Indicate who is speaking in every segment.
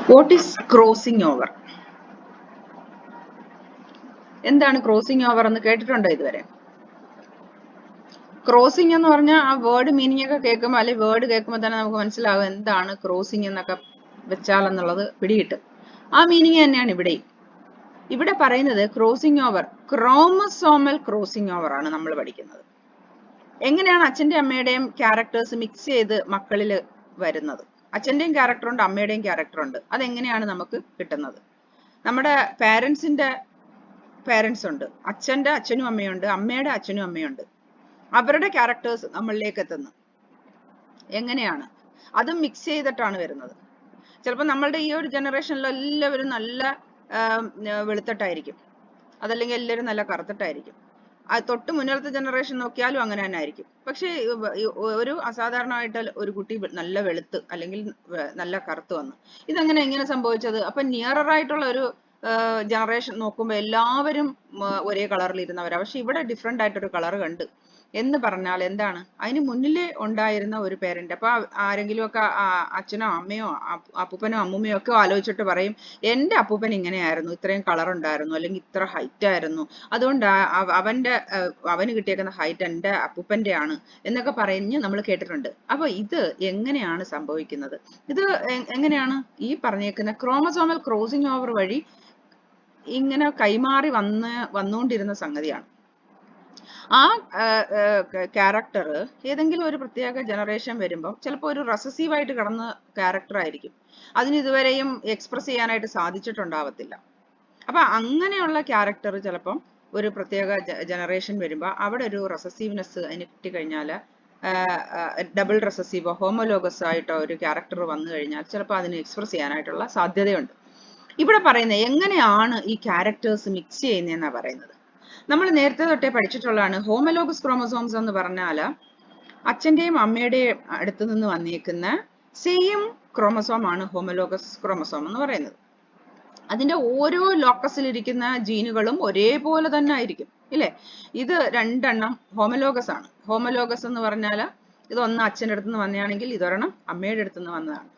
Speaker 1: What is crossing over? എന്താണ് crossing over എന്ന് കേട്ടിട്ടുണ്ടോ ഇതുവരെ? ക്രോസിംഗ് എന്ന് പറഞ്ഞാൽ ആ വേർഡ് മീനിങ് ഒക്കെ കേൾക്കുമ്പോൾ അല്ലെങ്കിൽ വേർഡ് കേൾക്കുമ്പോൾ തന്നെ നമുക്ക് മനസ്സിലാവും എന്താണ് ക്രോസിംഗ് എന്നൊക്കെ വെച്ചാൽ എന്നുള്ളത് പിടികിട്ടും. ആ മീനിങ് തന്നെയാണ് ഇവിടെ. ഇവിടെ പറയുന്നത് crossing over, chromosomal crossing over ആണ് നമ്മൾ പഠിക്കുന്നത്. എങ്ങനെയാണ് അച്ഛന്റെയും അമ്മയുടെയും ക്യാരക്ടേഴ്സ് മിക്സ് ചെയ്ത് മക്കളിൽ വരുന്നത്? അച്ഛന്റെയും ക്യാരക്ടർ ഉണ്ട്, അമ്മയുടെയും ക്യാരക്ടർ ഉണ്ട്. അതെങ്ങനെയാണ് നമുക്ക് കിട്ടുന്നത്? നമ്മുടെ പാരൻസിന്റെ പേരൻസ് ഉണ്ട്, അച്ഛന്റെ അച്ഛനും അമ്മയുണ്ട്, അമ്മയുടെ അച്ഛനും അമ്മയുണ്ട്. അവരുടെ ക്യാരക്ടേഴ്സ് നമ്മളിലേക്ക് എത്തുന്നു. എങ്ങനെയാണ്? അതും മിക്സ് ചെയ്തിട്ടാണ് വരുന്നത്. ചിലപ്പോൾ നമ്മളുടെ ഈ ഒരു ജനറേഷനിൽ എല്ലാവരും നല്ല വെളുത്തിട്ടായിരിക്കും, അതല്ലെങ്കിൽ എല്ലാവരും നല്ല കറുത്തിട്ടായിരിക്കും. തൊട്ട് മുന്നിലത്തെ ജനറേഷൻ നോക്കിയാലും അങ്ങനെ തന്നെ ആയിരിക്കും. പക്ഷെ ഒരു അസാധാരണമായിട്ട് ഒരു കുട്ടി നല്ല വെളുത്ത് അല്ലെങ്കിൽ നല്ല കറുത്ത് വന്നു. എങ്ങനെ സംഭവിച്ചത്? അപ്പൊ നിയറർ ആയിട്ടുള്ള ഒരു ജനറേഷൻ നോക്കുമ്പോൾ എല്ലാവരും ഒരേ കളറിൽ ഇരുന്നവരാ. പക്ഷെ ഇവിടെ ഡിഫറെന്റ് ആയിട്ടൊരു കളർ കണ്ട് എന്ന് പറഞ്ഞാൽ എന്താണ്? അതിന് മുന്നിലേ ഉണ്ടായിരുന്ന ഒരു പേരന്റ്. അപ്പൊ ആരെങ്കിലും ഒക്കെ അച്ഛനോ അമ്മയോ അപ്പൂപ്പനോ അമ്മൂമ്മയോ ഒക്കെ ആലോചിച്ചിട്ട് പറയും, എന്റെ അപ്പൂപ്പൻ ഇങ്ങനെയായിരുന്നു, ഇത്രയും കളർ ഉണ്ടായിരുന്നു, അല്ലെങ്കിൽ ഇത്ര ഹൈറ്റ് ആയിരുന്നു, അതുകൊണ്ട് അവന് കിട്ടിയേക്കുന്ന ഹൈറ്റ് എന്റെ അപ്പൂപ്പന്റെ ആണ് എന്നൊക്കെ പറഞ്ഞ് നമ്മൾ കേട്ടിട്ടുണ്ട്. അപ്പൊ ഇത് എങ്ങനെയാണ് സംഭവിക്കുന്നത്? ഇത് എങ്ങനെയാണ്? ഈ പറഞ്ഞേക്കുന്ന ക്രോമസോമൽ ക്രോസിംഗ് ഓവർ വഴി ഇങ്ങനെ കൈമാറി വന്നുകൊണ്ടിരുന്ന സംഗതിയാണ്. ആ ക്യാരക്ടർ ഏതെങ്കിലും ഒരു പ്രത്യേക ജനറേഷൻ വരുമ്പോൾ ചിലപ്പോൾ ഒരു റെസസീവ് ആയിട്ട് കിടന്ന ക്യാരക്ടർ ആയിരിക്കും. അതിന് ഇതുവരെയും എക്സ്പ്രസ് ചെയ്യാനായിട്ട് സാധിച്ചിട്ടുണ്ടാവത്തില്ല. അപ്പൊ അങ്ങനെയുള്ള ക്യാരക്ടർ ചിലപ്പം ഒരു പ്രത്യേക ജനറേഷൻ വരുമ്പോൾ അവിടെ ഒരു റെസസീവ്നെസ് അതിന് കിട്ടിക്കഴിഞ്ഞാൽ, ഡബിൾ റെസസീവോ ഹോമോലോഗസ് ആയിട്ടോ ഒരു ക്യാരക്ടർ വന്നു കഴിഞ്ഞാൽ ചിലപ്പോൾ അതിന് എക്സ്പ്രസ് ചെയ്യാനായിട്ടുള്ള സാധ്യതയുണ്ട്. ഇവിടെ പറയുന്നത് എങ്ങനെയാണ് ഈ ക്യാരക്ടേഴ്സ് മിക്സ് ചെയ്യുന്നതെന്നാണ് പറയുന്നത്. നമ്മൾ നേരത്തെ തൊട്ടേ പഠിച്ചിട്ടുള്ളതാണ്. ഹോമോലോഗസ് ക്രോമസോംസ് എന്ന് പറഞ്ഞാൽ അച്ഛന്റെയും അമ്മയുടെയും അടുത്ത് നിന്ന് വന്നേക്കുന്ന സെയിം ക്രോമസോം ആണ് ഹോമോലോഗസ് ക്രോമസോം എന്ന് പറയുന്നത്. അതിന്റെ ഓരോ ലോക്കസിലിരിക്കുന്ന ജീനുകളും ഒരേപോലെ തന്നെ ആയിരിക്കും, ഇല്ലേ? ഇത് രണ്ടെണ്ണം ഹോമോലോഗസ് ആണ്. ഹോമോലോഗസ് എന്ന് പറഞ്ഞാൽ ഇതൊന്ന് അച്ഛൻ്റെ അടുത്ത് നിന്ന് വന്നതാണെങ്കിൽ ഇതൊരെണ്ണം അമ്മയുടെ അടുത്ത് നിന്ന് വന്നതാണ്.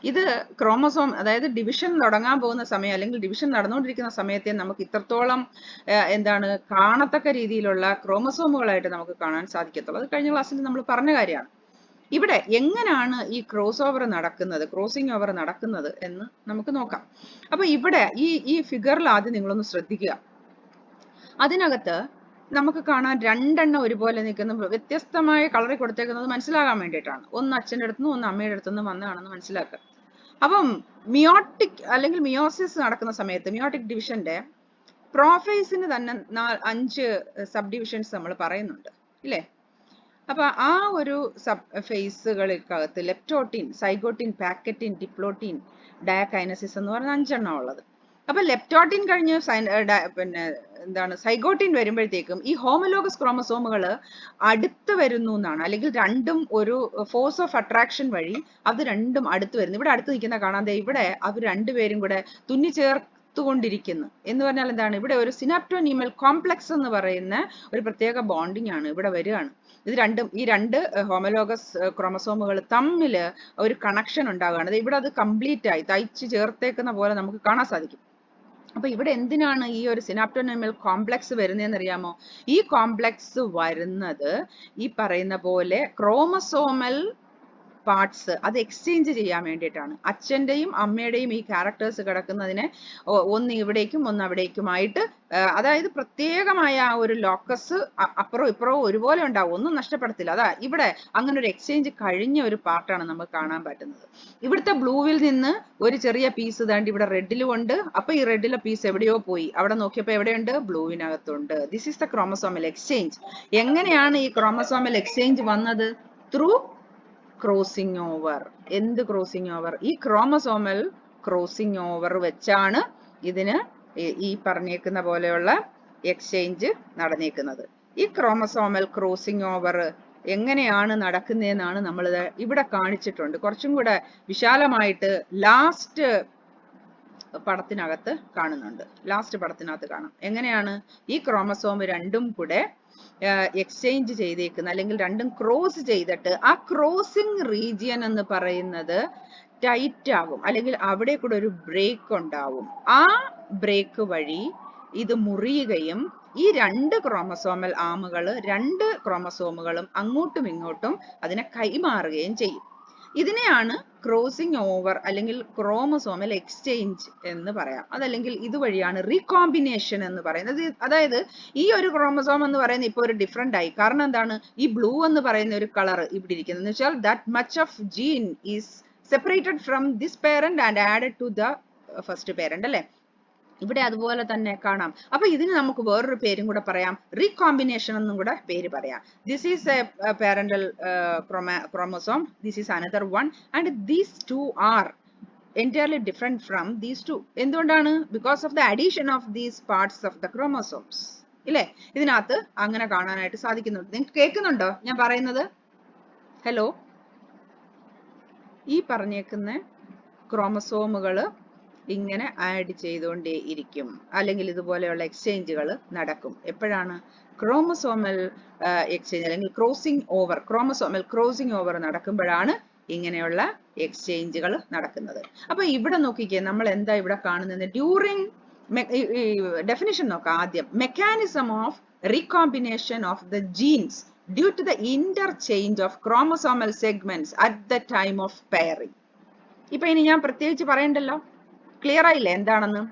Speaker 1: ഇത് ക്രോമസോം, അതായത് ഡിവിഷൻ തുടങ്ങാൻ പോകുന്ന സമയം അല്ലെങ്കിൽ ഡിവിഷൻ നടന്നുകൊണ്ടിരിക്കുന്ന സമയത്തെ നമുക്ക് ഇത്രത്തോളം കാണത്തക്ക രീതിയിലുള്ള ക്രോമസോമുകളായിട്ട് നമുക്ക് കാണാൻ സാധിക്കത്തുള്ളൂ. അത് കഴിഞ്ഞ ക്ലാസ്സിൽ നമ്മൾ പറഞ്ഞ കാര്യമാണ്. ഇവിടെ എങ്ങനെയാണ് ഈ ക്രോസിംഗ് ഓവർ നടക്കുന്നത് എന്ന് നമുക്ക് നോക്കാം. അപ്പൊ ഇവിടെ ഈ ഫിഗറിൽ ആദ്യം നിങ്ങളൊന്ന് ശ്രദ്ധിക്കുക. അതിനകത്ത് നമുക്ക് കാണാൻ രണ്ടെണ്ണം ഒരുപോലെ നിൽക്കുന്ന, വ്യത്യസ്തമായ കളറിൽ കൊടുത്തേക്കുന്നത് മനസ്സിലാകാൻ വേണ്ടിയിട്ടാണ്. ഒന്ന് അച്ഛൻ്റെ അടുത്തുനിന്നും ഒന്ന് അമ്മയുടെ അടുത്തുനിന്നും വന്നതാണെന്ന് മനസ്സിലാക്കുക. അപ്പം മിയോട്ടിക് അല്ലെങ്കിൽ മിയോസിസ് നടക്കുന്ന സമയത്ത് മിയോട്ടിക് ഡിവിഷന്റെ പ്രോഫേസിന് തന്നെ 5 സബ് ഡിവിഷൻസ് നമ്മൾ പറയുന്നുണ്ട്, ഇല്ലേ? അപ്പൊ ആ ഒരു സബ് ഫേസുകൾക്കകത്ത് ലെപ്റ്റോട്ടിൻ, സൈഗോട്ടിൻ, പാക്കറ്റിൻ, ഡിപ്ലോട്ടിൻ, ഡയകൈനസിസ് എന്ന് പറഞ്ഞ 5 എണ്ണം ഉള്ളത്. അപ്പൊ ലെപ്റ്റോട്ടിൻ കഴിഞ്ഞ് സൈഗോട്ടിൻ വരുമ്പോഴത്തേക്കും ഈ ഹോമോലോഗസ് ക്രോമസോമുകൾ അടുത്ത് വരുന്നു എന്നാണ്, അല്ലെങ്കിൽ രണ്ടും ഒരു ഫോഴ്സ് ഓഫ് അട്രാക്ഷൻ വഴി അത് രണ്ടും അടുത്ത് വരുന്നു. ഇവിടെ അടുത്ത് നിൽക്കുന്ന കാണാതെ ഇവിടെ അവർ രണ്ടുപേരും കൂടെ തുന്നിച്ചേർത്തുകൊണ്ടിരിക്കുന്നു എന്ന് പറഞ്ഞാൽ എന്താണ്? ഇവിടെ ഒരു സിനാപ്റ്റോനീമൽ കോംപ്ലക്സ് എന്ന് പറയുന്ന ഒരു പ്രത്യേക ബോണ്ടിങ് ആണ് ഇവിടെ വരികയാണ്. ഈ രണ്ട് ഹോമോലോഗസ് ക്രോമസോമുകൾ തമ്മിൽ ഒരു കണക്ഷൻ ഉണ്ടാവുകയാണ്. ഇവിടെ അത് കംപ്ലീറ്റ് ആയി തയ്ച്ച് ചേർത്തേക്കുന്ന പോലെ നമുക്ക് കാണാൻ സാധിക്കും. അപ്പൊ ഇവിടെ എന്തിനാണ് ഈ ഒരു സിനാപ്റ്റോനീമൽ കോംപ്ലക്സ് വരുന്നതെന്ന് അറിയാമോ? ഈ കോംപ്ലക്സ് വരുന്നത് ഈ പറയുന്ന പോലെ ക്രോമസോമൽ പാർട്സ് അത് എക്സ്ചേഞ്ച് ചെയ്യാൻ വേണ്ടിയിട്ടാണ്. അച്ഛന്റെയും അമ്മയുടെയും ഈ ക്യാരക്ടേഴ്സ് കിടക്കുന്നതിനെ ഒന്ന് ഇവിടേക്കും ഒന്ന് അവിടേക്കുമായിട്ട്, അതായത് പ്രത്യേകമായ ആ ഒരു ലോക്കസ് അപ്പുറവും ഇപ്പുറവും ഒരുപോലെ ഉണ്ടാവും, ഒന്നും നഷ്ടപ്പെടത്തില്ല. അതാ ഇവിടെ അങ്ങനെ ഒരു എക്സ്ചേഞ്ച് കഴിഞ്ഞ ഒരു പാർട്ടാണ് നമുക്ക് കാണാൻ പറ്റുന്നത്. ഇവിടുത്തെ ബ്ലൂവിൽ നിന്ന് ഒരു ചെറിയ പീസ് താണ്ടി ഇവിടെ റെഡിലും ഉണ്ട്. അപ്പൊ ഈ റെഡിലെ പീസ് എവിടെയോ പോയി, അവിടെ നോക്കിയപ്പോ എവിടെയുണ്ട്? ബ്ലൂവിനകത്തുണ്ട്. This is the chromosomal exchange. എങ്ങനെയാണ് ഈ ക്രോമസോമൽ എക്സ്ചേഞ്ച് വന്നത്? Through crossing over. എന്ത് ക്രോസിംഗ് ഓവർ? ഈ ക്രോമസോമൽ ക്രോസിംഗ് ഓവർ വെച്ചാണ് ഇതിന് ഈ പറഞ്ഞേക്കുന്ന പോലെയുള്ള എക്സ്ചേഞ്ച് നടന്നേക്കുന്നത്. ഈ ക്രോമസോമൽ ക്രോസിംഗ് ഓവർ എങ്ങനെയാണ് നടക്കുന്നതെന്നാണ് നമ്മൾ ഇവിടെ കാണിച്ചിട്ടുണ്ട്. കുറച്ചും കൂടെ വിശാലമായിട്ട് ലാസ്റ്റ് പടത്തിനകത്ത് കാണുന്നുണ്ട്. ലാസ്റ്റ് പടത്തിനകത്ത് കാണാം എങ്ങനെയാണ് ഈ ക്രോമസോം രണ്ടും കൂടെ എക്സ്ചേഞ്ച് ചെയ്തേക്കുന്ന, അല്ലെങ്കിൽ രണ്ടും ക്രോസ് ചെയ്തിട്ട് ആ ക്രോസിംഗ് റീജിയൻ എന്ന് പറയുന്നത് ടൈറ്റ് ആകും, അല്ലെങ്കിൽ അവിടെ കൂടെ ഒരു ബ്രേക്ക് ഉണ്ടാവും. ആ ബ്രേക്ക് വഴി ഇത് മുറിയുകയും ഈ രണ്ട് ക്രോമസോമൽ ആമുകള്, രണ്ട് ക്രോമസോമുകളും അങ്ങോട്ടും ഇങ്ങോട്ടും അതിനെ കൈമാറുകയും ചെയ്യും. ഇതിനെയാണ് ക്രോസിംഗ് ഓവർ അല്ലെങ്കിൽ ക്രോമസോമൽ എക്സ്ചേഞ്ച് എന്ന് പറയാം. അതല്ലെങ്കിൽ ഇതുവഴിയാണ് റീകോമ്പിനേഷൻ എന്ന് പറയുന്നത്. അതായത് ഈ ഒരു ക്രോമസോം എന്ന് പറയുന്നത് ഇപ്പോൾ ഒരു ഡിഫറെന്റ് ആയി. കാരണം എന്താണ്, ഈ ബ്ലൂ എന്ന് പറയുന്ന ഒരു കളർ ഇവിടെ ഇരിക്കുന്നത് എന്ന് വെച്ചാൽ that much of gene is separated from this parent and added to the first parent അല്ലേ. ഇവിടെ അതുപോലെ തന്നെ കാണാം. അപ്പൊ ഇതിന് നമുക്ക് വേറൊരു പേരും കൂടെ പറയാം, റീകോമ്പിനേഷൻ എന്നും കൂടെ പേര് പറയാം. This is a parental chromosome, this is another one, and these two are entirely different from these two. എന്തുകൊണ്ടാണ്? Because of the addition of these parts of the chromosomes. ഇല്ലേ, ഇതിനകത്ത് അങ്ങനെ കാണാനായിട്ട് സാധിക്കുന്നുണ്ട്. നിങ്ങൾക്ക് കേൾക്കുന്നുണ്ടോ ഞാൻ പറയുന്നത്? ഹലോ, ഈ പറഞ്ഞേക്കുന്ന ക്രോമസോമുകൾ ഇങ്ങനെ ആഡ് ചെയ്തുകൊണ്ടേ ഇരിക്കും, അല്ലെങ്കിൽ ഇതുപോലെയുള്ള എക്സ്ചേഞ്ചുകൾ നടക്കും. എപ്പോഴാണ് ക്രോമസോമൽ എക്സ്ചേഞ്ച് അല്ലെങ്കിൽ crossing over, chromosomal crossing over നടക്കുമ്പോഴാണ് ഇങ്ങനെയുള്ള എക്സ്ചേഞ്ചുകൾ നടക്കുന്നത്. അപ്പൊ ഇവിടെ നോക്കിക്കേ, നമ്മൾ എന്താ ഇവിടെ കാണുന്നത്? ഡ്യൂറിങ് ഡെഫിനിഷൻ നോക്കാം ആദ്യം. Mechanism of recombination of the genes due to the interchange of chromosomal segments at the time of pairing. ഇപ്പൊ ഇനി ഞാൻ പ്രത്യേകിച്ച് പറയണ്ടല്ലോ, ക്ലിയർ ആയില്ലേ എന്താണെന്ന്?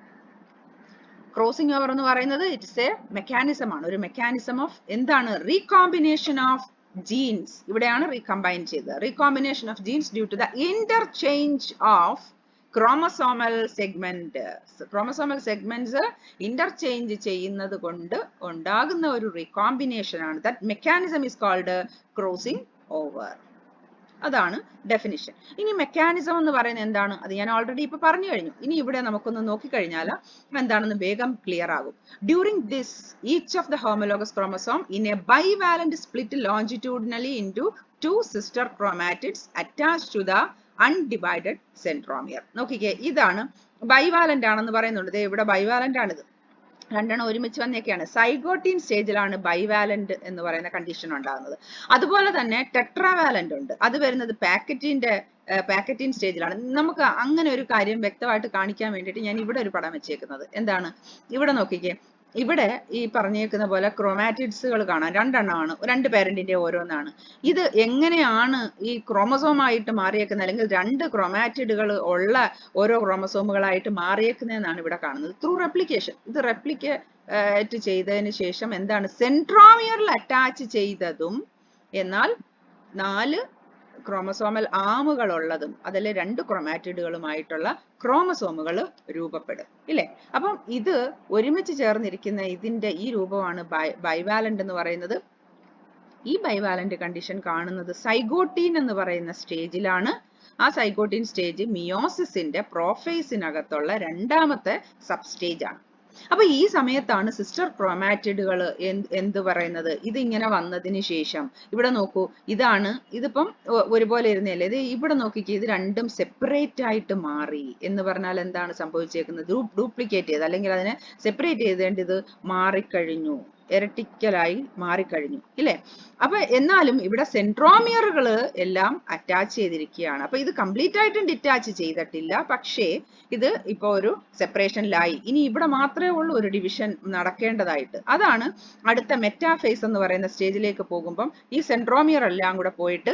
Speaker 1: ക്രോസിംഗ് ഓവർ എന്ന് പറയുന്നത് ഇറ്റ്സ് എ മെക്കാനിസം ആണ്, ഒരു മെക്കാനിസം ഓഫ് എന്താണ്? Recombination of genes. ഇവിടെയാണ് റീകമ്പൈൻ ചെയ്തത്. Recombination of genes due to the interchange of chromosomal segment. Chromosomal segments interchange ചെയ്യുന്നത് കൊണ്ട് ഉണ്ടാകുന്ന ഒരു റീകോമ്പിനേഷൻ ആണ്. That mechanism is called crossing over. അതാണ് ഡെഫിനിഷൻ. ഇനി മെക്കാനിസം എന്ന് പറയുന്നത് എന്താണ്? അത് ഞാൻ ഓൾറെഡി ഇപ്പൊ പറഞ്ഞു കഴിഞ്ഞു. ഇനി ഇവിടെ നമുക്കൊന്ന് നോക്കിക്കഴിഞ്ഞാൽ എന്താണെന്ന് വേഗം ക്ലിയർ ആകും. During this each of the homologous chromosome in a bivalent split longitudinally into two sister chromatids attached to the undivided centromere. നോക്കിക്കേ, ഇതാണ് ബൈവാലന്റ് ആണെന്ന് പറയുന്നുണ്ട്. ഇവിടെ ബൈവാലന്റ് ആണിത്, രണ്ടെണ്ണം ഒരുമിച്ച് വന്നേക്കാണ്. സൈഗോട്ടീൻ സ്റ്റേജിലാണ് ബൈവാലന്റ് എന്ന് പറയുന്ന കണ്ടീഷൻ ഉണ്ടാകുന്നത്. അതുപോലെ തന്നെ ടെട്രാവാലന്റ് ഉണ്ട്, അത് വരുന്നത് പാക്കറ്റിൻ സ്റ്റേജിലാണ്. നമുക്ക് അങ്ങനെ ഒരു കാര്യം വ്യക്തമായിട്ട് കാണിക്കാൻ വേണ്ടിയിട്ട് ഞാൻ ഇവിടെ ഒരു പടം വെച്ചേക്കുന്നത്. എന്താണ്? ഇവിടെ നോക്കിക്കേ, ഇവിടെ ഈ പറഞ്ഞേക്കുന്ന പോലെ ക്രോമാറ്റിഡ്സുകൾ കാണാം, രണ്ടെണ്ണമാണ്, രണ്ട് പേരന്റിന്റെ ഓരോന്നാണ്. ഇത് എങ്ങനെയാണ് ഈ ക്രോമസോമായിട്ട് മാറിയേക്കുന്നത്, അല്ലെങ്കിൽ രണ്ട് ക്രോമാറ്റിഡുകൾ ഉള്ള ഓരോ ക്രോമസോമുകളായിട്ട് മാറിയേക്കുന്നതെന്നാണ് ഇവിടെ കാണുന്നത്. Through replication. ഇത് റെപ്ലിക്കേറ്റ് ചെയ്തതിന് ശേഷം എന്താണ്? സെൻട്രോമിയറിൽ അറ്റാച്ച് ചെയ്തതും എന്നാൽ 4 ക്രോമസോമൽ ആമുകൾ ഉള്ളതും അതിലെ 2 ക്രോമാറ്റിഡുകളുമായിട്ടുള്ള ക്രോമസോമുകൾ രൂപപ്പെടും. ഇല്ലേ? അപ്പം ഇത് ഒരുമിച്ച് ചേർന്നിരിക്കുന്ന ഇതിന്റെ ഈ രൂപമാണ് ബൈവാലന്റ് എന്ന് പറയുന്നത്. ഈ ബൈവാലന്റ് കണ്ടീഷൻ കാണുന്നത് സൈഗോട്ടീൻ എന്ന് പറയുന്ന സ്റ്റേജിലാണ്. ആ സൈഗോട്ടീൻ സ്റ്റേജ് മിയോസിസിന്റെ പ്രോഫേസിനകത്തുള്ള രണ്ടാമത്തെ സബ് സ്റ്റേജ് ആണ്. അപ്പൊ ഈ സമയത്താണ് സിസ്റ്റർ ക്രോമാറ്റിഡുകൾ എന്ത് പറയുന്നത്? ഇതിങ്ങനെ വന്നതിന് ശേഷം ഇവിടെ നോക്കൂ, ഇതിപ്പം ഒരുപോലെ ഇരുന്നല്ലേ, ഇത് ഇവിടെ നോക്കിക്കേ, ഇത് രണ്ടും സെപ്പറേറ്റ് ആയിട്ട് മാറി എന്ന് പറഞ്ഞാൽ എന്താണ് സംഭവിച്ചേക്കുന്നത്? ഡ്യൂപ്ലിക്കേറ്റ് ചെയ്ത് അല്ലെങ്കിൽ അതിനെ സെപ്പറേറ്റ് ചെയ്തേണ്ട ഇത് മാറിക്കഴിഞ്ഞു, എരട്ടിക്കലായി മാറിക്കഴിഞ്ഞു. ഇല്ലേ? അപ്പൊ എന്നാലും ഇവിടെ സെൻട്രോമിയറുകൾ എല്ലാം അറ്റാച്ച് ചെയ്തിരിക്കുകയാണ്. അപ്പൊ ഇത് കംപ്ലീറ്റ് ആയിട്ടും ഡിറ്റാച്ച് ചെയ്തിട്ടില്ല, പക്ഷേ ഇത് ഇപ്പൊ ഒരു സെപ്പറേഷനിലായി. ഇനി ഇവിടെ മാത്രമേ ഉള്ളൂ ഒരു ഡിവിഷൻ നടക്കേണ്ടതായിട്ട്. അതാണ് അടുത്ത മെറ്റാഫേസ് എന്ന് പറയുന്ന സ്റ്റേജിലേക്ക് പോകുമ്പം ഈ സെൻട്രോമിയർ എല്ലാം കൂടെ പോയിട്ട്,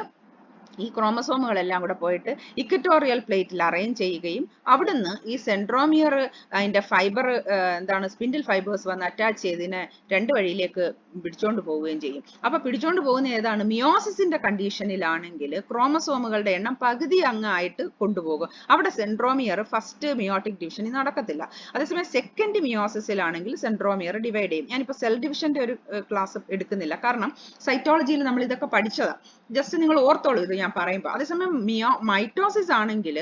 Speaker 1: ഈ ക്രോമസോമുകളെല്ലാം കൂടെ പോയിട്ട് ഇക്വറ്റോറിയൽ പ്ലേറ്റിൽ അറേഞ്ച് ചെയ്യുകയും അവിടുന്ന് ഈ സെൻട്രോമിയർ അതിന്റെ ഫൈബർ എന്താണ് സ്പിൻഡിൽ ഫൈബേഴ്സ് വന്ന് അറ്റാച്ച് ചെയ്തതിനെ 2 വഴിയിലേക്ക് പിടിച്ചോണ്ട് പോവുകയും ചെയ്യും. അപ്പൊ പിടിച്ചോണ്ട് പോകുന്ന ഏതാണ്? മിയോസിസിന്റെ കണ്ടീഷനിലാണെങ്കിൽ ക്രോമസോമുകളുടെ എണ്ണം പകുതി അങ്ങായിട്ട് കൊണ്ടുപോകും. അവിടെ സെൻട്രോമിയർ ഫസ്റ്റ് മിയോട്ടിക് ഡിവിഷനിൽ നടക്കത്തില്ല. അതേസമയം സെക്കൻഡ് മിയോസിസിലാണെങ്കിൽ സെൻട്രോമിയർ ഡിവൈഡ് ചെയ്യും. ഞാനിപ്പോ സെൽ ഡിവിഷന്റെ ഒരു ക്ലാസ് എടുക്കുന്നില്ല, കാരണം സൈറ്റോളജിയിൽ നമ്മൾ ഇതൊക്കെ പഠിച്ചതാ. ജസ്റ്റ് നിങ്ങൾ ഓർത്തോളൂ ഇത് ഞാൻ പറയുമ്പോൾ. അതേസമയം മൈറ്റോസിസ് ആണെങ്കിൽ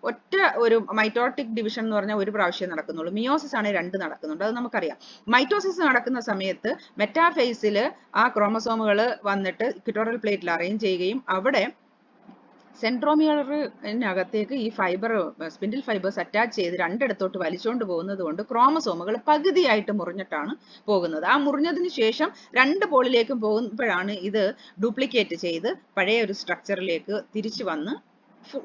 Speaker 1: ഒറ്റ ഒരു മൈറ്റോട്ടിക് ഡിവിഷൻ എന്ന് പറഞ്ഞാൽ ഒരു പ്രാവശ്യം നടക്കുന്നുള്ളൂ. മിയോസിസ് ആണെങ്കിൽ 2 നടക്കുന്നുണ്ട്, അത് നമുക്കറിയാം. മൈറ്റോസിസ് നടക്കുന്ന സമയത്ത് മെറ്റാഫേസിൽ ആ ക്രോമസോമുകൾ വന്നിട്ട് ഇക്വറ്റോറിയൽ പ്ലേറ്റിൽ അറേഞ്ച് ചെയ്യുകയും അവിടെ സെൻട്രോമിയറിനകത്തേക്ക് ഈ സ്പിൻഡിൽ ഫൈബേഴ്സ് അറ്റാച്ച് ചെയ്ത് 2 ഇടത്തോട്ട് വലിച്ചുകൊണ്ട് പോകുന്നത് കൊണ്ട് ക്രോമസോമുകൾ പകുതിയായിട്ട് മുറിഞ്ഞിട്ടാണ് പോകുന്നത്. ആ മുറിഞ്ഞതിന് ശേഷം 2 പോളിലേക്കും പോകുമ്പോഴാണ് ഇത് ഡ്യൂപ്ലിക്കേറ്റ് ചെയ്ത് പഴയ ഒരു സ്ട്രക്ചറിലേക്ക് തിരിച്ചു വന്ന്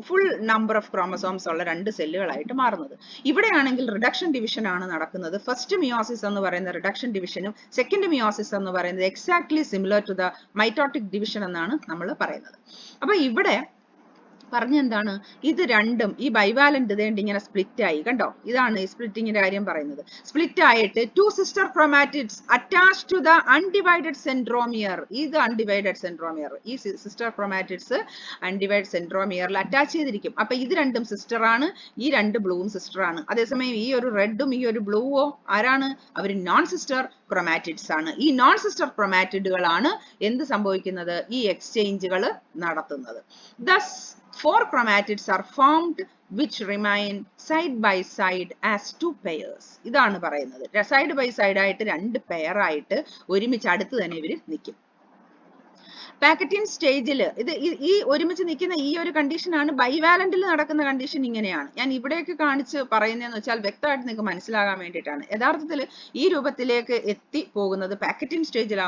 Speaker 1: ഫുൾ നമ്പർ ഓഫ് ക്രോമസോംസ് ഉള്ള 2 സെല്ലുകളായിട്ട് മാറുന്നത്. ഇവിടെയാണെങ്കിൽ റിഡക്ഷൻ ഡിവിഷൻ ആണ് നടക്കുന്നത്. ഫസ്റ്റ് മിയോസിസ് എന്ന് പറയുന്ന റിഡക്ഷൻ ഡിവിഷനും സെക്കൻഡ് മിയോസിസ് എന്ന് പറയുന്നത് exactly similar to the mitotic division എന്നാണ് നമ്മൾ പറയുന്നത്. അപ്പൊ ഇവിടെ പറഞ്ഞെന്താണ്, ഇത് രണ്ടും ഈ ബൈവാലന്റ് ഇതേണ്ട ഇങ്ങനെ സ്പ്ലിറ്റ് ആയി, കണ്ടോ, ഇതാണ് ഈ സ്പ്ലിറ്റിങ്ങിന്റെ കാര്യം പറയുന്നത്. സ്പ്ലിറ്റ് ആയിട്ട് 2 sister chromatids attach to the undivided centromere. ഇത് അൺഡിവൈഡഡ് സെൻട്രോമിയർ, ഈ സിസ്റ്റർ ക്രോമാറ്റിഡ്സ് അൺഡിവൈഡഡ് സെൻട്രോമിയറിൽ അറ്റാച്ച് ചെയ്തിരിക്കും. അപ്പൊ ഇത് രണ്ടും സിസ്റ്റർ ആണ്, ഈ 2 ബ്ലൂവും സിസ്റ്റർ ആണ്. അതേസമയം ഈ ഒരു റെഡും ഈ ഒരു ബ്ലൂവോ ആരാണ്, അവർ നോൺ സിസ്റ്റർ ക്രോമാറ്റിഡ്സ് ആണ്. ഈ നോൺ സിസ്റ്റർ ക്രോമാറ്റിഡുകളാണ് എന്ത് സംഭവിക്കുന്നത്, ഈ എക്സ്ചേഞ്ചുകൾ നടത്തുന്നത്. Thus 4 chromatids are formed which remain side by side as 2 pairs. ഇതാണ് പറയുന്നത്. സൈഡ് ബൈ സൈഡ് ആയിട്ട് 2 പെയർ ആയിട്ട് ഒരുമിച്ച് അടുത്ത് തന്നെ ഇവർ നിൽക്കും. പാക്കറ്റിൻ സ്റ്റേജിൽ ഇത് ഈ ഒരുമിച്ച് നിൽക്കുന്ന ഈ ഒരു കണ്ടീഷൻ ആണ്. ബൈവാലന്റിൽ നടക്കുന്ന കണ്ടീഷൻ ഇങ്ങനെയാണ്. ഞാൻ ഇവിടേക്ക് കാണിച്ച് പറയുന്നതെന്ന് വെച്ചാൽ വ്യക്തമായിട്ട് നിങ്ങൾക്ക് മനസ്സിലാകാൻ വേണ്ടിയിട്ടാണ്. യഥാർത്ഥത്തിൽ ഈ രൂപത്തിലേക്ക് എത്തി പോകുന്നത് പാക്കറ്റിൻ സ്റ്റേജിൽ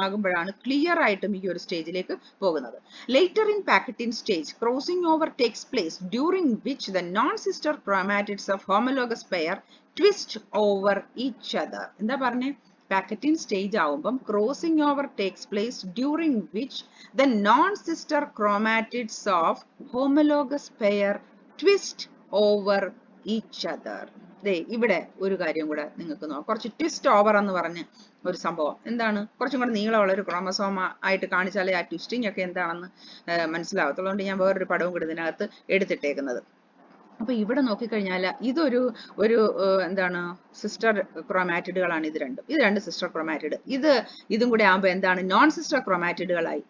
Speaker 1: ആകുമ്പോഴാണ് ക്ലിയർ ആയിട്ടും ഈ ഒരു സ്റ്റേജിലേക്ക് പോകുന്നത്. Later in pachytene stage crossing over takes place during which the non sister chromatids of homologous pair twist over each other. എന്താ പറഞ്ഞേ, പാക്കറ്റിൻ സ്റ്റേജ് ആവുമ്പം crossing over takes place during which the non sister chromatids of homologous pair twist over each other. ഇവിടെ ഒരു കാര്യം കൂടെ നിങ്ങൾക്ക് നോക്കാം. കുറച്ച് ട്വിസ്റ്റ് ഓവർ എന്ന് പറഞ്ഞ് ഒരു സംഭവം എന്താണ്, കുറച്ചും കൂടെ നീളമുള്ള ഒരു ക്രോമസോമ ആയിട്ട് കാണിച്ചാലേ ആ ട്വിസ്റ്റിംഗ് ഒക്കെ എന്താണെന്ന് മനസ്സിലാവത്തുള്ളൂ. അതുകൊണ്ട് ഞാൻ വേറൊരു പടവും കൂടെ ഇതിനകത്ത് എടുത്തിട്ടേക്കുന്നത്. അപ്പൊ ഇവിടെ നോക്കിക്കഴിഞ്ഞാൽ ഇതൊരു എന്താണ് സിസ്റ്റർ ക്രോമാറ്റിഡുകളാണ്. ഇത് രണ്ട് സിസ്റ്റർ ക്രോമാറ്റിഡ്. ഇതും കൂടെ ആകുമ്പോൾ എന്താണ്, നോൺ സിസ്റ്റർ ക്രോമാറ്റിഡുകളായി.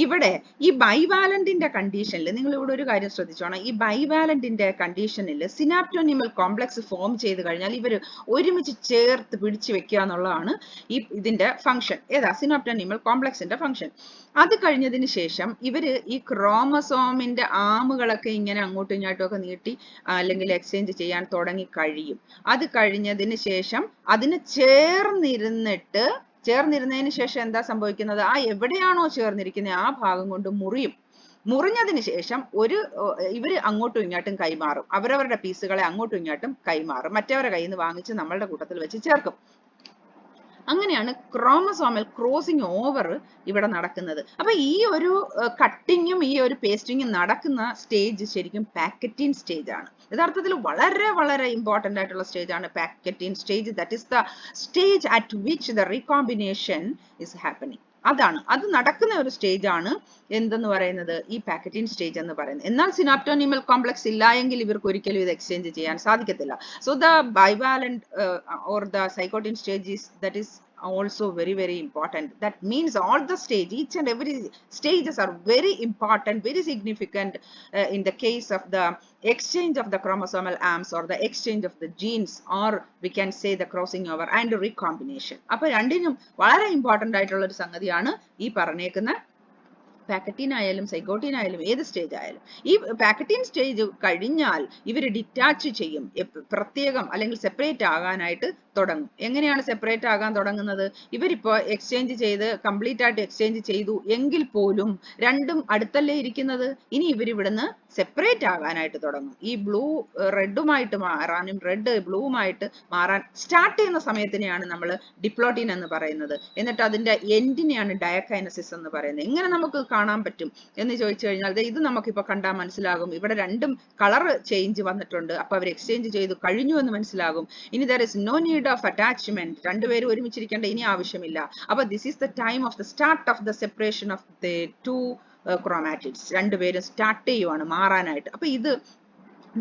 Speaker 1: ഇവിടെ ഈ ബൈവാലന്റിന്റെ കണ്ടീഷനിൽ നിങ്ങൾ ഇവിടെ ഒരു കാര്യം ശ്രദ്ധിച്ചോണം. ഈ ബൈവാലന്റിന്റെ കണ്ടീഷനിൽ സിനാപ്റ്റോനിമൽ കോംപ്ലക്സ് ഫോം ചെയ്ത് കഴിഞ്ഞാൽ ഇവര് ഒരുമിച്ച് ചേർത്ത് പിടിച്ചു വെക്കുക എന്നുള്ളതാണ് ഇതിന്റെ ഫംഗ്ഷൻ. ഏതാ, സിനാപ്റ്റോനിമൽ കോംപ്ലക്സിന്റെ ഫംഗ്ഷൻ. അത് കഴിഞ്ഞതിന് ശേഷം ഇവര് ഈ ക്രോമസോമിന്റെ ആമുകളൊക്കെ ഇങ്ങനെ അങ്ങോട്ടും ഇങ്ങോട്ടും ഒക്കെ നീട്ടി അല്ലെങ്കിൽ എക്സ്ചേഞ്ച് ചെയ്യാൻ തുടങ്ങി കഴിയും. അത് കഴിഞ്ഞതിന് ശേഷം അതിന് ചേർന്നിരുന്നതിന് ശേഷം എന്താ സംഭവിക്കുന്നത്, ആ എവിടെയാണോ ചേർന്നിരിക്കുന്നത് ആ ഭാഗം കൊണ്ട് മുറിയും. മുറിഞ്ഞതിന് ശേഷം ഇവര് അങ്ങോട്ടും ഇങ്ങോട്ടും കൈമാറും. അവരവരുടെ പീസുകളെ അങ്ങോട്ടും ഇങ്ങോട്ടും കൈമാറും. മറ്റവരുടെ കയ്യിൽ നിന്ന് വാങ്ങിച്ച് നമ്മളുടെ കൂട്ടത്തിൽ വെച്ച് ചേർക്കും. അങ്ങനെയാണ് ക്രോമസോമൽ ക്രോസിംഗ് ഓവർ ഇവിടെ നടക്കുന്നത്. അപ്പൊ ഈ ഒരു കട്ടിങ്ങും ഈ ഒരു പേസ്റ്റിങ്ങും നടക്കുന്ന സ്റ്റേജ് ശരിക്കും പാക്കറ്റിൻ സ്റ്റേജ് ആണ്. യഥാർത്ഥത്തിൽ വളരെ വളരെ ഇമ്പോർട്ടന്റ് ആയിട്ടുള്ള സ്റ്റേജ് ആണ് pachytene stage. That is the stage at which the recombination is happening. അത് നടക്കുന്ന ഒരു സ്റ്റേജ് ആണ് എന്തെന്ന് പറയുന്നത്, ഈ പാക്കറ്റിൻ സ്റ്റേജ് എന്ന് പറയുന്നത്. എന്നാൽ സിനാപ്റ്റോനിമൽ കോംപ്ലക്സ് ഇല്ല എങ്കിൽ ഇവർക്ക് ഒരിക്കലും ഇത് എക്സ്ചേഞ്ച് ചെയ്യാൻ സാധിക്കത്തില്ല. So the bivalent or the zygotene stage is that is also very very important. That means all the stage, each and every stages are very important, very significant in the case of the exchange of the chromosomal arms or the exchange of the genes, or we can say the crossing over and recombination. അപ്പോൾ രണ്ടിനും വളരെ important ആയിട്ടുള്ള ഒരു സംഗതിയാണ് ഈ പറഞ്ഞേക്കുന്ന പാക്കറ്റിൻ ആയാലും സൈക്കോട്ടിൻ ആയാലും ഏത് സ്റ്റേജ് ആയാലും. ഈ പാക്കറ്റിൻ സ്റ്റേജ് കഴിഞ്ഞാൽ ഇവർ ഡിറ്റാച്ച് ചെയ്യും, പ്രത്യേകം അല്ലെങ്കിൽ സെപ്പറേറ്റ് ആകാനായിട്ട് തുടങ്ങും. എങ്ങനെയാണ് സെപ്പറേറ്റ് ആകാൻ തുടങ്ങുന്നത്, ഇവരിപ്പോ എക്സ്ചേഞ്ച് ചെയ്ത് കംപ്ലീറ്റ് ആയിട്ട് എക്സ്ചേഞ്ച് ചെയ്തു എങ്കിൽ പോലും രണ്ടും അടുത്തല്ലേ ഇരിക്കുന്നത്. ഇനി ഇവരിവിടുന്ന് സെപ്പറേറ്റ് ആകാനായിട്ട് തുടങ്ങും. ഈ ബ്ലൂ റെഡുമായിട്ട് മാറാനും റെഡ് ബ്ലൂവുമായിട്ട് മാറാൻ സ്റ്റാർട്ട് ചെയ്യുന്ന സമയത്തിനെയാണ് നമ്മൾ ഡിപ്ലോട്ടിൻ എന്ന് പറയുന്നത്. എന്നിട്ട് അതിന്റെ എൻഡിനെയാണ് ഡയക്കൈനസിസ് എന്ന് പറയുന്നത്. എങ്ങനെ നമുക്ക് കാണാൻ പറ്റും എന്ന് ചോദിച്ചു കഴിഞ്ഞാൽ ഇത് നമുക്കിപ്പോ കണ്ടാൽ മനസ്സിലാകും. ഇവിടെ രണ്ടും കളർ ചേഞ്ച് വന്നിട്ടുണ്ട്. അപ്പൊ അവർ എക്സ്ചേഞ്ച് ചെയ്തു കഴിഞ്ഞു എന്ന് മനസ്സിലാകും. ഇനി there is no need of attachment. രണ്ടുപേരും ഒരുമിച്ചിരിക്കേണ്ട ഇനി ആവശ്യമില്ല. അപ്പൊ this is the time of the start of the separation of the two chromatids. രണ്ടുപേരും സ്റ്റാർട്ട് ചെയ്യുവാണ് മാറാനായിട്ട്. അപ്പൊ ഇത്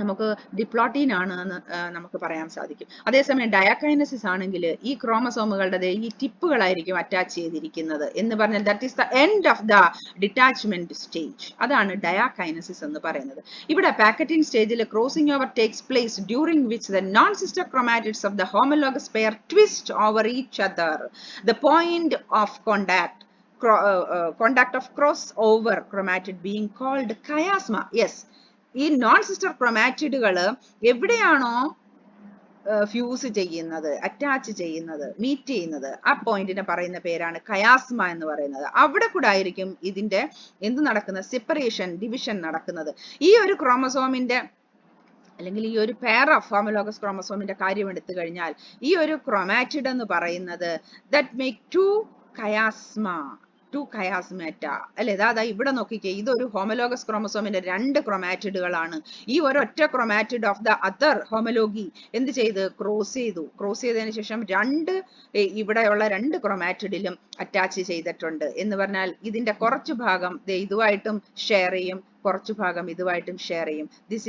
Speaker 1: നമുക്ക് ഡിപ്ലോട്ടീൻ ആണ് എന്ന് നമുക്ക് പറയാൻ സാധിക്കും. അതേസമയം ഡയാകൈനസിസ് ആണെങ്കിൽ ഈ ക്രോമസോമുകളുടെ ഈ ടിപ്പുകളായിരിക്കും അറ്റാച്ച് ചെയ്തിരിക്കുന്നത് എന്ന് പറഞ്ഞാൽ that is the end of the detachment stage. അതാണ് ഡയാകൈനസിസ് എന്ന് പറയുന്നത്. ഇവിടെ പാക്കറ്റിൻ സ്റ്റേജിൽ crossing over takes place during which the non sister chromatids of the homologous pair twist over each other. The point of contact of crossover chromatid being called chiasma. Yes, ഈ non sister ക്രോമാറ്റിഡുകൾ എവിടെയാണോ fuse ചെയ്യുന്നത്, attach ചെയ്യുന്നത്, meet ചെയ്യുന്നത്, ആ പോയിന്റിനെ പറയുന്ന പേരാണ് കയാസ്മ എന്ന് പറയുന്നത്. അവിടെ കൂടെ ആയിരിക്കും ഇതിന്റെ എന്ത് നടക്കുന്നത്, സെപ്പറേഷൻ, ഡിവിഷൻ നടക്കുന്നത്. ഈ ഒരു ക്രോമസോമിന്റെ അല്ലെങ്കിൽ ഈ ഒരു പെയർ ഓഫ് ഹോമോലോഗസ് ക്രോമസോമിന്റെ കാര്യം എടുത്തു കഴിഞ്ഞാൽ ഈ ഒരു ക്രോമാറ്റിഡ് എന്ന് പറയുന്നത് that make two കയാസ്മേറ്റ അല്ലെ. അതാ ഇവിടെ നോക്കിക്കേ, ഇതൊരു ഹോമോലോഗസ് ക്രോമസോമിന്റെ 2 ക്രോമാറ്റിഡുകളാണ്. ഈ ഒരൊറ്റ chromatid of the other homology എന്ത് ചെയ്ത് ക്രോസ് ചെയ്തതിനു ശേഷം ഇവിടെയുള്ള 2 ക്രോമാറ്റിഡിലും അറ്റാച്ച് ചെയ്തിട്ടുണ്ട് എന്ന് പറഞ്ഞാൽ ഇതിന്റെ കുറച്ചു ഭാഗം ഇതുമായിട്ടും ഷെയർ ചെയ്യും, കുറച്ചു ഭാഗം ഇതുമായിട്ടും ഷെയർ ചെയ്യും. This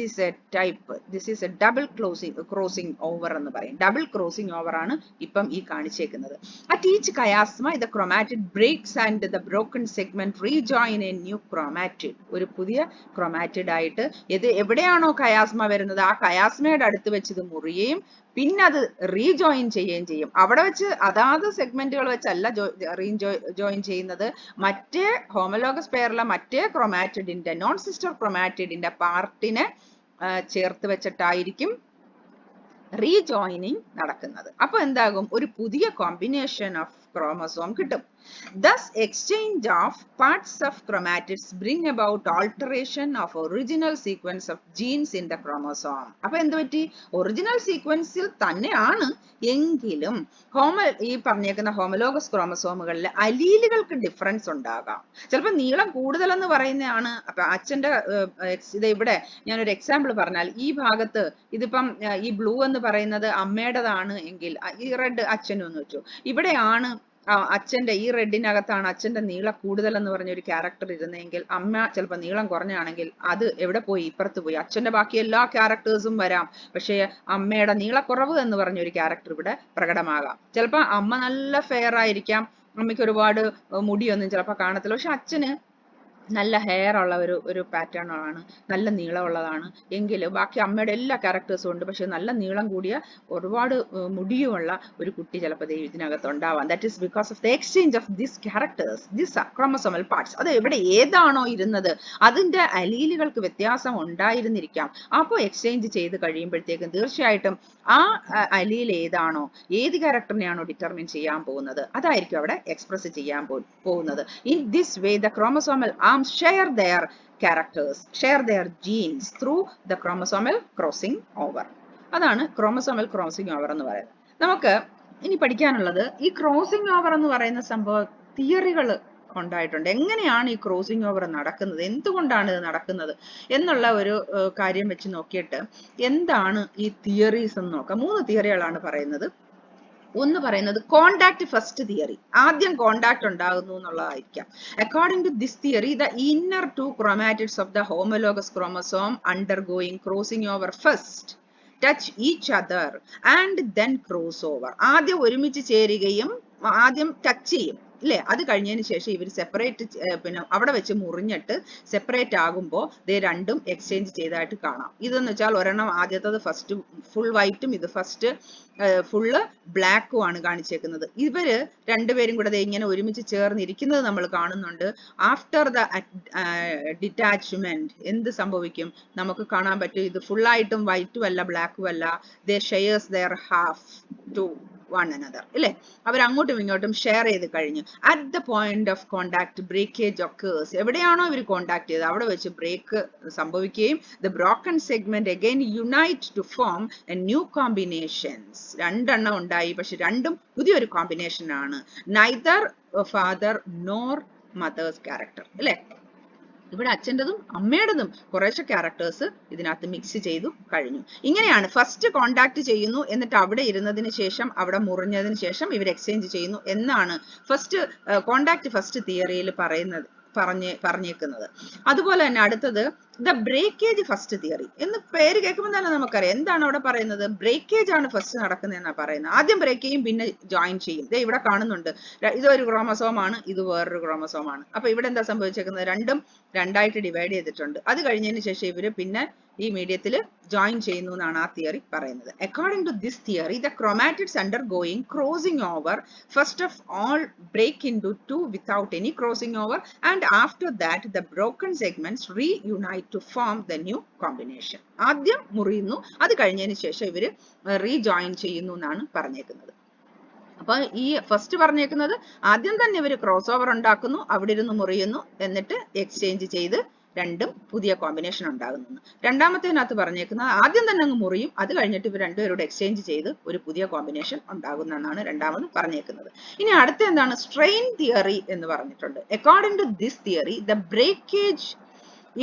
Speaker 1: is a double crossing over എന്ന് പറയും. ഡബിൾ ക്രോസിംഗ് ഓവർ ആണ് ഇപ്പം ഈ കാണിച്ചേക്കുന്നത്. At each chiasma the chromatid breaks and the broken segment rejoin a new chromatid. ഒരു പുതിയ ക്രോമാറ്റിഡ് ആയിട്ട് എവിടെയാണോ കയാസ്മ വരുന്നത് ആ കയാസ്മയുടെ അടുത്ത് വെച്ച് ഇത് മുറിയുകയും പിന്നെ അത് റീജോയിൻ ചെയ്യുകയും ചെയ്യും. അവിടെ വെച്ച് അതാത് സെഗ്മെന്റുകൾ വെച്ചല്ല റീജോയിൻ ചെയ്യുന്നത്, മറ്റേ ഹോമോലോഗസ് പെയറിലെ മറ്റേ ക്രോമാറ്റിഡിന്റെ നോൺ സിസ്റ്റർ ക്രോമാറ്റിഡിന്റെ പാർട്ടിനെ ചേർത്ത് വെച്ചിട്ടായിരിക്കും റീജോയിനിങ് നടക്കുന്നത്. അപ്പൊ എന്താകും, ഒരു പുതിയ കോമ്പിനേഷൻ ഓഫ് ക്രോമസോം കിട്ടും. Thus, exchange of parts of chromatids bring about alteration of original sequence of genes in the chromosome. അപ്പൊ എന്ത് പറ്റി, ഒറിജിനൽ സീക്വൻസിൽ തന്നെയാണ് എങ്കിലും ഈ പറഞ്ഞേക്കുന്ന ഹോമോലോഗസ് ക്രോമസോമുകളിലെ അലീലുകൾക്ക് ഡിഫറൻസ് ഉണ്ടാകാം. ചിലപ്പോൾ നീളം കൂടുതലെന്ന് പറയുന്നതാണ്. അപ്പൊ അച്ഛന്റെ ഇവിടെ ഞാനൊരു എക്സാമ്പിൾ പറഞ്ഞാൽ, ഈ ഭാഗത്ത് ഇതിപ്പം ഈ ബ്ലൂ എന്ന് പറയുന്നത് അമ്മയുടേതാണ് എങ്കിൽ ഈ റെഡ് അച്ഛനും എന്ന് വെച്ചു. ഇവിടെയാണ് അച്ഛന്റെ ഈ റെഡിനകത്താണ് അച്ഛന്റെ നീളം കൂടുതൽ എന്ന് പറഞ്ഞ ഒരു ക്യാരക്ടർ ഇരുന്നെങ്കിൽ അമ്മ ചിലപ്പോൾ നീളം കുറഞ്ഞാണെങ്കിൽ അത് എവിടെ പോയി, ഇപ്പുറത്ത് പോയി. അച്ഛന്റെ ബാക്കി എല്ലാ ക്യാരക്ടേഴ്സും വരാം, പക്ഷേ അമ്മയുടെ നീളക്കുറവ് എന്ന് പറഞ്ഞ ഒരു ക്യാരക്ടർ ഇവിടെ പ്രകടമാകാം. ചിലപ്പോൾ അമ്മ നല്ല ഫെയർ ആയിരിക്കാം, അമ്മയ്ക്ക് ഒരുപാട് മുടിയൊന്നും ചിലപ്പോൾ കാണത്തില്ല, പക്ഷെ അച്ഛന് നല്ല ഹെയർ ഉള്ള ഒരു പാറ്റേൺ ആണ്, നല്ല നീളമുള്ളതാണ് എങ്കിൽ ബാക്കി അമ്മയുടെ എല്ലാ ക്യാരക്ടേഴ്സും ഉണ്ട്, പക്ഷെ നല്ല നീളം കൂടിയ ഒരുപാട് മുടിയുമുള്ള ഒരു കുട്ടി ചിലപ്പോൾ ഇതിനകത്ത് ഉണ്ടാവാം. That is because of the exchange of this characters, this chromosomal parts. അത് എവിടെ ഏതാണോ ഇരുന്നത് അതിന്റെ അലീലുകൾക്ക് വ്യത്യാസം ഉണ്ടായിരുന്നിരിക്കാം. അപ്പോൾ എക്സ്ചേഞ്ച് ചെയ്ത് കഴിയുമ്പോഴത്തേക്കും തീർച്ചയായിട്ടും ആ അലീൽ ഏതാണോ, ഏത് ക്യാരക്ടറിനെയാണോ ഡിറ്റർമിൻ ചെയ്യാൻ പോകുന്നത് അതായിരിക്കും അവിടെ എക്സ്പ്രസ് ചെയ്യാൻ പോകുന്നത്. In this way the chromosomal share their characters, share their genes through the chromosomal crossing over. അതാണ് chromosomal crossing over എന്ന് പറയുന്നത്. നമുക്ക് ഇനി പഠിക്കാനുള്ളത് ഈ ക്രോസിംഗ് ഓവർ എന്ന് പറയുന്ന സംഭവം തിയറികൾ ഉണ്ടായിട്ടുണ്ട്. എങ്ങനെയാണ് ഈ ക്രോസിംഗ് ഓവർ നടക്കുന്നത്, എന്തുകൊണ്ടാണ് ഇത് നടക്കുന്നത് എന്നുള്ള ഒരു കാര്യം വെച്ച് നോക്കിയിട്ട് എന്താണ് ഈ തിയറീസ് എന്ന് നോക്കാം. 3 തിയറികളാണ് പറയുന്നത്. ഒന്ന് പറയുന്നത് കോണ്ടാക്ട് ഫസ്റ്റ് തിയറി, ആദ്യം കോണ്ടാക്ട് ഉണ്ടാകുന്നു എന്നുള്ളതായിരിക്കാം. According to this theory the inner 2 chromatids of the homologous chromosome undergoing crossing over first touch each other and then cross over. ആദ്യം ഒരുമിച്ച് ചേരുകയും ആദ്യം ടച്ച് ചെയ്യും അല്ലേ, അത് കഴിഞ്ഞതിന് ശേഷം ഇവർ സെപ്പറേറ്റ്, പിന്നെ അവിടെ വെച്ച് മുറിഞ്ഞിട്ട് സെപ്പറേറ്റ് ആകുമ്പോൾ രണ്ടും എക്സ്ചേഞ്ച് ചെയ്തതായിട്ട് കാണാം. ഇതെന്ന് വെച്ചാൽ ഒരെണ്ണം ആദ്യത്തത് ഫസ്റ്റ് ഫുൾ വൈറ്റും ഇത് ഫസ്റ്റ് ഫുള്ള് ബ്ലാക്കും ആണ് കാണിച്ചേക്കുന്നത്. ഇവര് രണ്ടുപേരും കൂടെ ഇങ്ങനെ ഒരുമിച്ച് ചേർന്നിരിക്കുന്നത് നമ്മൾ കാണുന്നുണ്ട്. ആഫ്റ്റർ ദ ഡിറ്റാച്ച്മെന്റ് എന്ത് സംഭവിക്കും നമുക്ക് കാണാൻ പറ്റും, ഇത് ഫുള്ളായിട്ടും വൈറ്റും അല്ല ബ്ലാക്കും അല്ല, they shares their half to one another അല്ലേ, അവർ അങ്ങോട്ടും ഇങ്ങോട്ടും ഷെയർ ചെയ്ത് കഴിഞ്ഞു. At the point of contact breakage occurs, എവിടെയാണോ ഇവർ കോണ്ടാക്ട് ചെയ്തത് അവിടെ വെച്ച് ബ്രേക്ക് സംഭവിക്കുകയും the broken segment again unite to form a new combinations. 2 എണ്ണം ഉണ്ടായി, പക്ഷെ രണ്ടും പുതിയൊരു കോമ്പിനേഷൻ ആണ്. Neither father nor mother's character അല്ലേ, ഇവിടെ അച്ഛൻ്റെതും അമ്മയുടേതും കുറേശ്ശെ ക്യാരക്ടേഴ്സ് ഇതിനകത്ത് മിക്സ് ചെയ്തു കഴിഞ്ഞു. ഇങ്ങനെയാണ് ഫസ്റ്റ് കോണ്ടാക്ട് ചെയ്യുന്നു, എന്നിട്ട് അവിടെ ഇരുന്നതിന് ശേഷം അവിടെ മുറിഞ്ഞതിന് ശേഷം ഇവർ എക്സ്ചേഞ്ച് ചെയ്യുന്നു എന്നാണ് ഫസ്റ്റ് കോണ്ടാക്ട് ഫസ്റ്റ് തിയറിയിൽ പറഞ്ഞേക്കുന്നത്. അതുപോലെ തന്നെ അടുത്തത് ദ ബ്രേക്കേജ് ഫസ്റ്റ് തിയറി എന്ന് പേര് കേൾക്കുമ്പോൾ തന്നെ നമുക്കറിയാം എന്താണ് അവിടെ പറയുന്നത്. ബ്രേക്കേജ് ആണ് ഫസ്റ്റ് നടക്കുന്നതെന്നാണ് പറയുന്നത്. ആദ്യം ബ്രേക്ക് ചെയ്യും പിന്നെ ജോയിൻ ചെയ്യും. ഇവിടെ കാണുന്നുണ്ട്, ഇതൊരു ക്രോമസോം ആണ്, ഇത് വേറൊരു ക്രോമസോം ആണ്. അപ്പൊ ഇവിടെ എന്താ സംഭവിച്ചേക്കുന്നത്, രണ്ടും രണ്ടായിട്ട് ഡിവൈഡ് ചെയ്തിട്ടുണ്ട്. അത് കഴിഞ്ഞതിന് ശേഷം ഇവര് പിന്നെ ഈ മീഡിയത്തിൽ ജോയിൻ ചെയ്യുന്നു എന്നാണ് ആ തിയറി പറയുന്നത്. According to this theory the chromatids undergoing crossing over first of all break into 2 without any crossing over and after that the broken segments reunite to form the new combination. ആദ്യം മുറിയുന്നു, അത് കഴിഞ്ഞതിന് ശേഷം ഇവര് rejoin ചെയ്യുന്നു എന്നാണ് പറഞ്ഞേക്കുന്നത്. അപ്പൊ ഈ ഫസ്റ്റ് പറഞ്ഞേക്കുന്നത് ആദ്യം തന്നെ ഇവര് ക്രോസ് ഓവർ ഉണ്ടാക്കുന്നു, അവിടെ ഇരുന്ന് മുറിയുന്നു, എന്നിട്ട് എക്സ്ചേഞ്ച് ചെയ്ത് രണ്ടും പുതിയ കോമ്പിനേഷൻ ഉണ്ടാകുന്നു. രണ്ടാമത്തേനകത്ത് പറഞ്ഞേക്കുന്നത് ആദ്യം തന്നെ അങ്ങ് മുറിയും, അത് കഴിഞ്ഞിട്ട് ഇവർ രണ്ടുപേരോട് എക്സ്ചേഞ്ച് ചെയ്ത് ഒരു പുതിയ കോമ്പിനേഷൻ ഉണ്ടാകുന്നതാണ് രണ്ടാമത് പറഞ്ഞേക്കുന്നത്. ഇനി അടുത്ത എന്താണ്? സ്ട്രെയിൻ തിയറി എന്ന് പറഞ്ഞിട്ടുണ്ട്. According to this theory, the breakage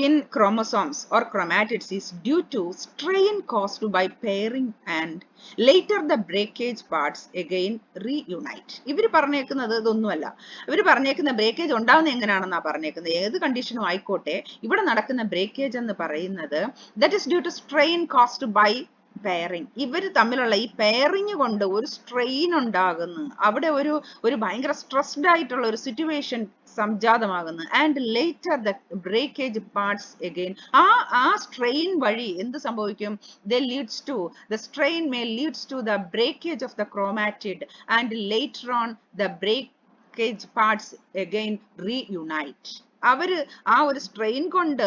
Speaker 1: in chromosomes or chromatids is due to strain caused by pairing and later the breakage parts again reunite. ഇവർ പറഞ്ഞേക്കുന്നത് ഇതൊന്നുമല്ല. ഇവർ പറഞ്ഞേക്കുന്ന ബ്രേക്കേജ് ഉണ്ടാവുന്നത് എങ്ങനെയാണെന്നാ പറഞ്ഞേക്കുന്നത്. ഏത് കണ്ടീഷനും ആയിക്കോട്ടെ, ഇവിടെ നടക്കുന്ന ബ്രേക്കേജ് എന്ന് പറയുന്നത് that is due to strain caused by pairing. ഇവർ തമ്മിലുള്ള ഈ പെയറിങ് കൊണ്ട് ഒരു സ്ട്രെയിൻ ഉണ്ടാകുന്നു, അവിടെ ഒരു ഭയങ്കര സ്ട്രെസ്ഡ് ആയിട്ടുള്ള ഒരു സിറ്റുവേഷൻ സംജാതമാകുന്നു. And later the breakage parts again. ആ സ്ട്രെയിൻ വഴി എന്ത് സംഭവിക്കും? The strain may leads to the breakage of the chromatid and later on the breakage parts again reunite. അവര് ആ ഒരു സ്ട്രെയിൻ കൊണ്ട്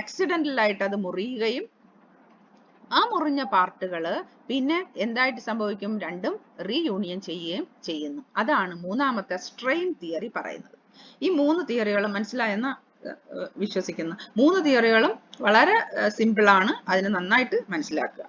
Speaker 1: ആക്സിഡന്റൽ ആയിട്ട് അത് മുറിയുകയും ആ മുറിഞ്ഞ പാർട്ടുകള് പിന്നെ എന്തായിട്ട് സംഭവിക്കും? രണ്ടും റീയൂണിയൻ ചെയ്യുകയും ചെയ്യുന്നു. അതാണ് മൂന്നാമത്തെ സ്ട്രെയിൻ തിയറി പറയുന്നത്. ഈ 3 തിയറികളും മനസ്സിലായെന്ന് വിശ്വസിക്കുന്നു. 3 തിയറികളും വളരെ സിമ്പിൾ ആണ്, അതിന് നന്നായിട്ട് മനസ്സിലാക്കുക.